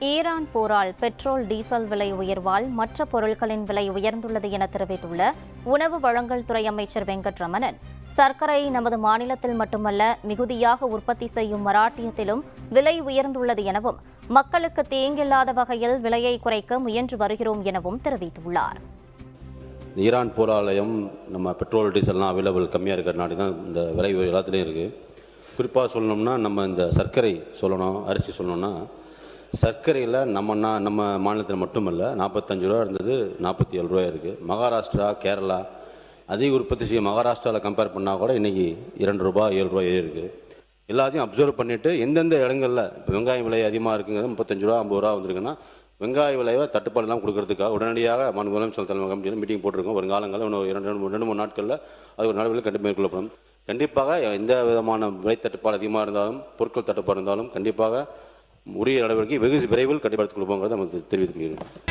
Iran போரால் petrol diesel விலை உயர்வால் மற்ற பொருட்களின் விலை உயர்ந்துள்ளது என தெரிவித்துள்ள உணவு வழங்கல் துறை அமைச்சர் வெங்கட்ரமணன், சர்க்கரை நமது மாநிலத்தில் மட்டுமல்ல மிகுதியாக உற்பத்தி செய்யும் மராட்டியத்திலும் விலை உயர்ந்துள்ளது எனவும், மக்களுக்கு தீங்கில்லாத வகையில் விலையை குறைக்க முயன்று வருகிறோம் எனவும் தெரிவித்துள்ளார். ஈரான் போராலயம் நம்ம பெட்ரோல் டீசல்லாம் அவைலபிள் கம்மியாக இருக்கிற நாடு தான் இந்த விலை எல்லாத்துலேயும் இருக்குது. குறிப்பாக சொல்லணும்னா நம்ம இந்த சர்க்கரை சொல்லணும், அரிசி சொல்லணும்னா சர்க்கரையில் நம்ம மாநிலத்தில் மட்டுமல்ல 45 ரூபா இருந்தது 47 ரூபா இருக்குது. மகாராஷ்டிரா, கேரளா அதிக உற்பத்தி செய்யும் மகாராஷ்டிராவில் கம்பேர் பண்ணால் கூட இன்றைக்கி 2 ரூபா 7 ரூபா இருக்குது. எல்லாத்தையும் அப்சர்வ் பண்ணிவிட்டு எந்தெந்த இடங்களில் இப்போ வெங்காயம் விலை அதிகமாக இருக்குங்கிறது 35 ரூபா 50 ரூபா வந்துருக்குன்னா வெங்காய விலையை தட்டுப்பாடெல்லாம் கொடுக்கறதுக்காக உடனடியாக முதலமைச்சர் தலைமை கமிட்டியில் மீட்டிங் போட்டிருக்கோம். வருங்காலங்களில் இன்னும் 2-3 நாட்களில் அது ஒரு நடவடிக்கை கண்டிப்பாக மேற்கொள்ளப்படும். கண்டிப்பாக எந்த விதமான விலை தட்டுப்பாடு அதிகமாக இருந்தாலும் பொருட்கள் தட்டுப்பாடு இருந்தாலும் கண்டிப்பாக உரிய நடவடிக்கை வெகு விரைவில் கண்டிப்பாக எடுத்துக் கொடுப்போங்கிறத நம்ம தெரிவித்துக் கொள்கிறோம்.